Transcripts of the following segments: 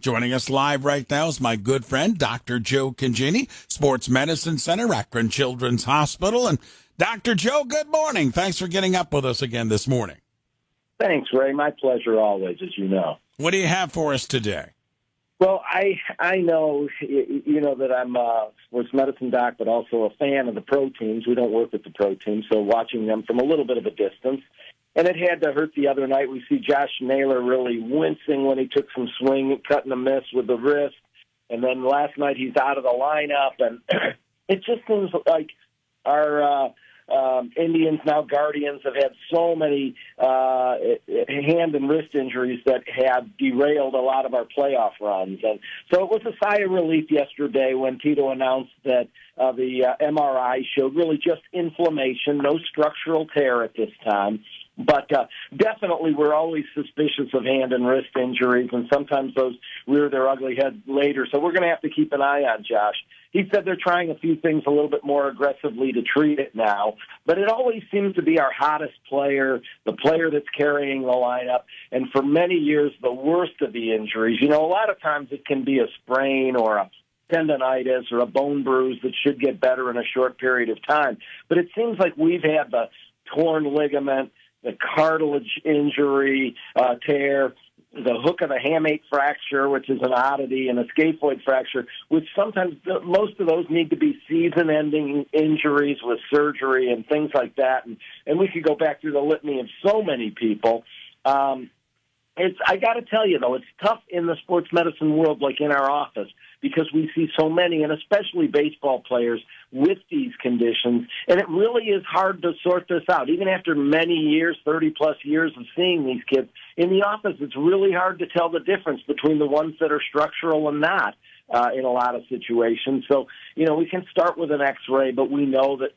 Joining us live right now is my good friend, Dr. Joe Congini, Sports Medicine Center, Akron Children's Hospital. And Dr. Joe, good morning. Thanks for getting up with us again this morning. Thanks, Ray. My pleasure always, as you know. What do you have for us today? Well, I know, you know, that I'm a sports medicine doc, but also a fan of the pro teams. We don't work with the pro teams, so watching them from a little bit of a distance. And it had to hurt the other night. We see Josh Naylor really wincing when he took some swing, cutting a miss with the wrist. And then last night he's out of the lineup. And it just seems like our Indians, now Guardians, have had so many hand and wrist injuries that have derailed a lot of our playoff runs. And so it was a sigh of relief yesterday when Tito announced that the MRI showed really just inflammation, no structural tear at this time. But definitely we're always suspicious of hand and wrist injuries, and sometimes those rear their ugly head later. So we're going to have to keep an eye on Josh. He said they're trying a few things a little bit more aggressively to treat it now, but it always seems to be our hottest player, the player that's carrying the lineup, and for many years the worst of the injuries. You know, a lot of times it can be a sprain or a tendonitis or a bone bruise that should get better in a short period of time. But it seems like we've had the torn ligament, the cartilage injury, tear, the hook of the hamate fracture, which is an oddity, and a scaphoid fracture, which sometimes most of those need to be season-ending injuries with surgery and things like that. And we could go back through the litany of so many people. I got to tell you, though, it's tough in the sports medicine world, like in our office, because we see so many, and especially baseball players, with these conditions. And it really is hard to sort this out. Even after many years, 30-plus years of seeing these kids, in the office, it's really hard to tell the difference between the ones that are structural and not in a lot of situations. So, you know, we can start with an X-ray, but we know that,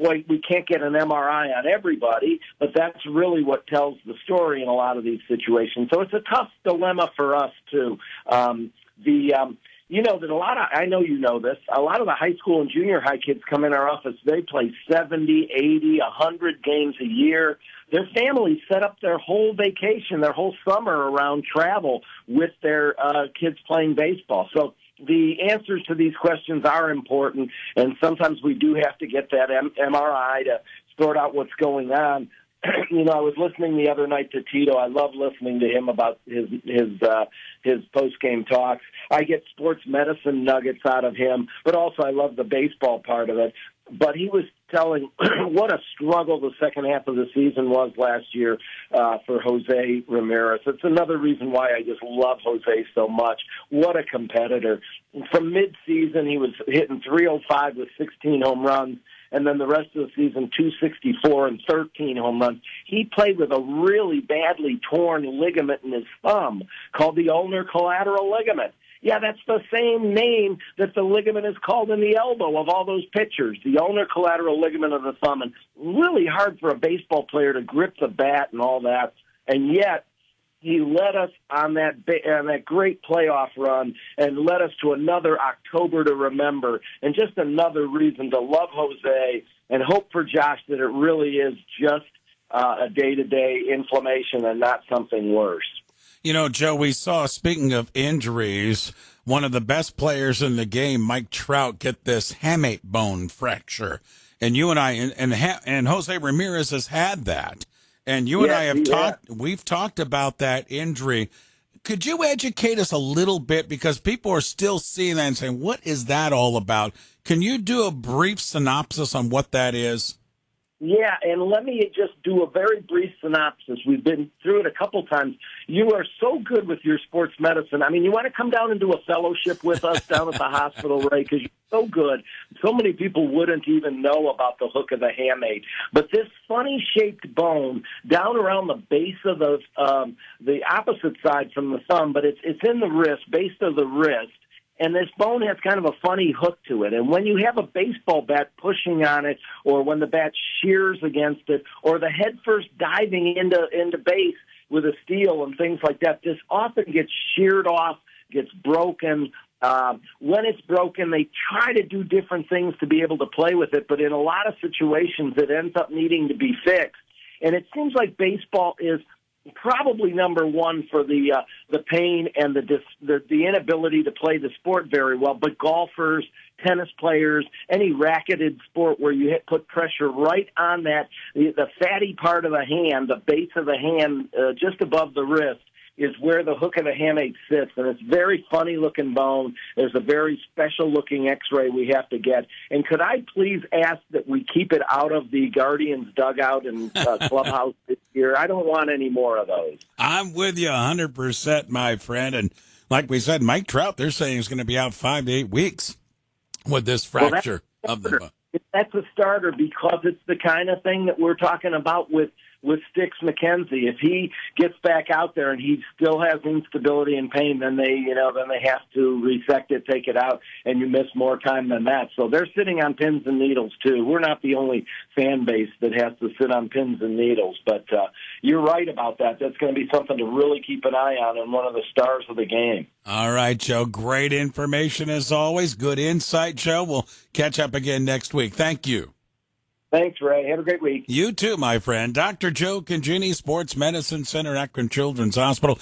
boy, we can't get an MRI on everybody, but that's really what tells the story in a lot of these situations. So it's a tough dilemma for us, too. You know that I know you know this, a lot of the high school and junior high kids come in our office, they play 70, 80, 100 games a year. Their families set up their whole vacation, their whole summer around travel with their kids playing baseball. So the answers to these questions are important, and sometimes we do have to get that MRI to sort out what's going on. You know, I was listening the other night to Tito. I love listening to him about his post-game talks. I get sports medicine nuggets out of him, but also I love the baseball part of it. But he was telling what a struggle the second half of the season was last year for Jose Ramirez. It's another reason why I just love Jose so much. What a competitor. From mid-season, he was hitting .305 with 16 home runs, and then the rest of the season, .264 and 13 home runs. He played with a really badly torn ligament in his thumb called the ulnar collateral ligament. Yeah, that's the same name that the ligament is called in the elbow of all those pitchers, the ulnar collateral ligament of the thumb. And really hard for a baseball player to grip the bat and all that. And yet, he led us on that great playoff run and led us to another October to remember, and just another reason to love Jose and hope for Josh that it really is just a day-to-day inflammation and not something worse. You know, Joe, we saw, speaking of injuries, one of the best players in the game, Mike Trout, get this hamate bone fracture. And you and I, and Jose Ramirez has had that. And you and I have we've talked about that injury. Could you educate us a little bit? Because people are still seeing that and saying, what is that all about? Can you do a brief synopsis on what that is? Yeah, and let me just do a very brief synopsis. We've been through it a couple times. You are so good with your sports medicine. I mean, you want to come down and do a fellowship with us down at the hospital, Ray, because you're so good. So many people wouldn't even know about the hook of the hamate. But this funny-shaped bone down around the base of the opposite side from the thumb, but it's in the wrist, base of the wrist. And this bone has kind of a funny hook to it. And when you have a baseball bat pushing on it, or when the bat shears against it, or the head first diving into base with a steal and things like that, this often gets sheared off, gets broken. When it's broken, they try to do different things to be able to play with it, but in a lot of situations, it ends up needing to be fixed. And it seems like baseball is probably number one for the pain and the inability to play the sport very well. But golfers, tennis players, any racketed sport where you put pressure right on the fatty part of the hand, the base of the hand, just above the wrist, is where the hook of the hamate sits. And it's a very funny-looking bone. There's a very special-looking X-ray we have to get. And could I please ask that we keep it out of the Guardians' dugout and clubhouse this year? I don't want any more of those. I'm with you 100%, my friend. And like we said, Mike Trout, they're saying is going to be out 5 to 8 weeks with this fracture of the bone. That's a starter because it's the kind of thing that we're talking about with Sticks McKenzie. If he gets back out there and he still has instability and pain, then they have to resect it, take it out, and you miss more time than that. So they're sitting on pins and needles too. We're not the only fan base that has to sit on pins and needles, but you're right about that. That's going to be something to really keep an eye on and one of the stars of the game. All right, Joe. Great information as always. Good insight, Joe. We'll catch up again next week. Thank you. Thanks, Ray. Have a great week. You too, my friend. Dr. Joe Congini, Sports Medicine Center, Akron Children's Hospital.